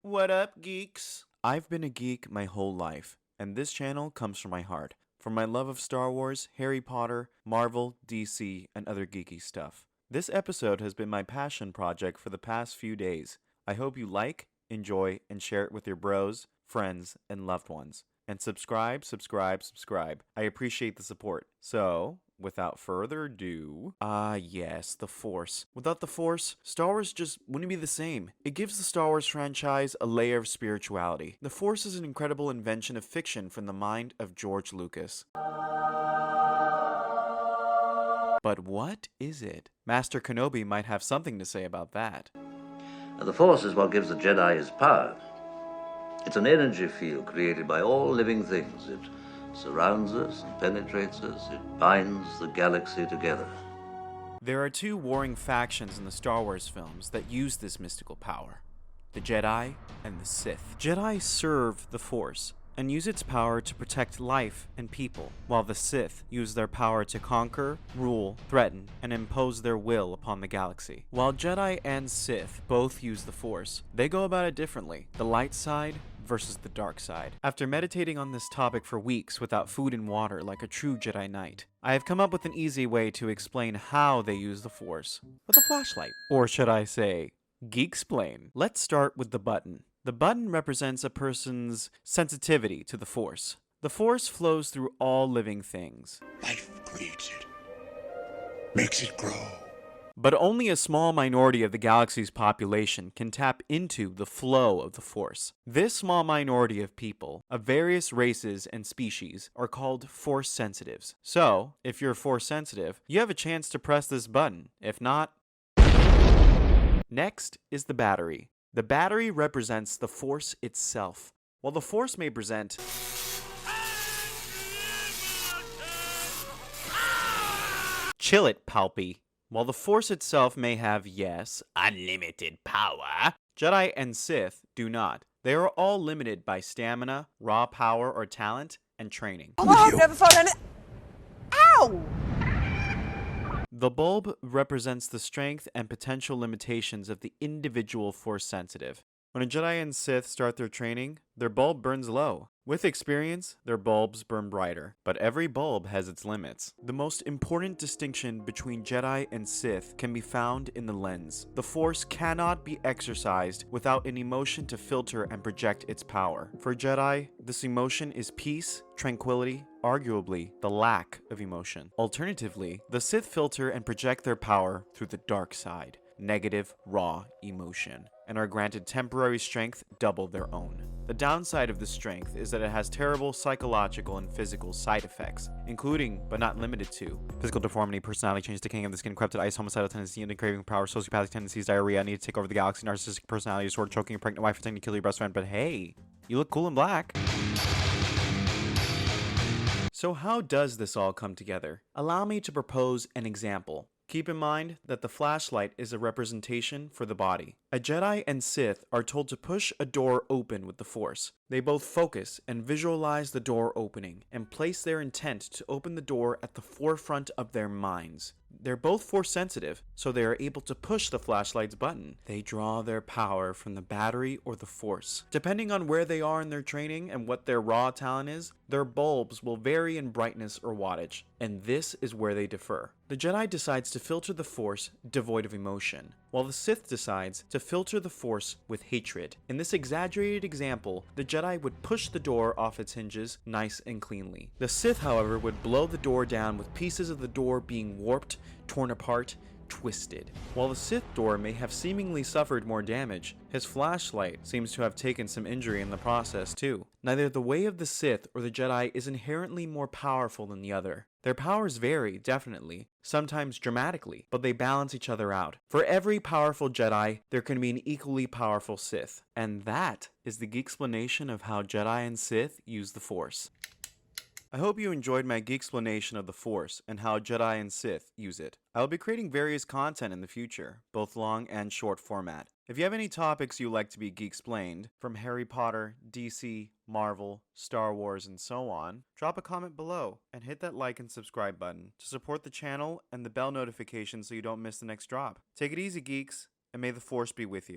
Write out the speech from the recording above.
What up, geeks? I've been a geek my whole life, and this channel comes from my heart. From my love of Star Wars, Harry Potter, Marvel, DC, and other geeky stuff. This episode has been my passion project for the past few days. I hope you like, enjoy, and share it with your bros, friends, and loved ones. And subscribe. I appreciate the support. So, without further ado, yes, the Force. Without the Force, Star Wars just wouldn't be the same. It gives the Star Wars franchise a layer of spirituality. The Force is an incredible invention of fiction from the mind of George Lucas. But what is it? Master Kenobi might have something to say about that. The Force is what gives the Jedi his power. It's an energy field created by all living things. It surrounds us and penetrates us. It binds the galaxy together. There are two warring factions in the Star Wars films that use this mystical power: the Jedi and the Sith. Jedi serve the Force and use its power to protect life and people, while the Sith use their power to conquer, rule, threaten, and impose their will upon the galaxy. While Jedi and Sith both use the Force, they go about it differently. The light side versus the dark side. After meditating on this topic for weeks without food and water like a true Jedi Knight, I have come up with an easy way to explain how they use the Force with a flashlight. Or should I say, Geeksplained. Let's start with the button. The button represents a person's sensitivity to the Force. The Force flows through all living things. Life creates it, makes it grow. But only a small minority of the galaxy's population can tap into the flow of the Force. This small minority of people, of various races and species, are called Force sensitives. So, if you're Force sensitive, you have a chance to press this button. If not... Next is the battery. The battery represents the Force itself. While the Force may present chill it, Palpy. While the Force itself may have, yes, unlimited power, Jedi and Sith do not. They are all limited by stamina, raw power or talent, and training. Oh, I've never felt any... Ow! The bulb represents the strength and potential limitations of the individual Force sensitive. When a Jedi and Sith start their training, their bulb burns low. With experience, their bulbs burn brighter, but every bulb has its limits. The most important distinction between Jedi and Sith can be found in the lens. The Force cannot be exercised without an emotion to filter and project its power. For Jedi, this emotion is peace, tranquility, arguably the lack of emotion. Alternatively, the Sith filter and project their power through the dark side, negative, raw emotion, and are granted temporary strength double their own. The downside of this strength is that it has terrible psychological and physical side effects, including, but not limited to, physical deformity, personality change, decaying of the skin, corrupted eyes, homicidal tendency, and craving power, sociopathic tendencies, diarrhea, need to take over the galaxy, narcissistic personality disorder, choking your pregnant wife, attempting to kill your best friend. But hey, you look cool in black. So how does this all come together? Allow me to propose an example. Keep in mind that the flashlight is a representation for the body. A Jedi and Sith are told to push a door open with the Force. They both focus and visualize the door opening and place their intent to open the door at the forefront of their minds. They're both Force sensitive, so they are able to push the flashlight's button. They draw their power from the battery or the Force. Depending on where they are in their training and what their raw talent is, their bulbs will vary in brightness or wattage, and this is where they differ. The Jedi decides to filter the Force devoid of emotion, while the Sith decides to filter the Force with hatred. In this exaggerated example, the Jedi would push the door off its hinges nice and cleanly. The Sith, however, would blow the door down with pieces of the door being warped, torn apart, twisted. While the Sith door may have seemingly suffered more damage, his flashlight seems to have taken some injury in the process too. Neither the way of the Sith or the Jedi is inherently more powerful than the other. Their powers vary, definitely, sometimes dramatically, but they balance each other out. For every powerful Jedi, there can be an equally powerful Sith. And that is the geeksplanation of how Jedi and Sith use the Force. I hope you enjoyed my geeksplanation of the Force and how Jedi and Sith use it. I will be creating various content in the future, both long and short format. If you have any topics you like to be geeksplained, from Harry Potter, DC, Marvel, Star Wars, and so on, drop a comment below and hit that like and subscribe button to support the channel and the bell notification so you don't miss the next drop. Take it easy, geeks, and may the Force be with you.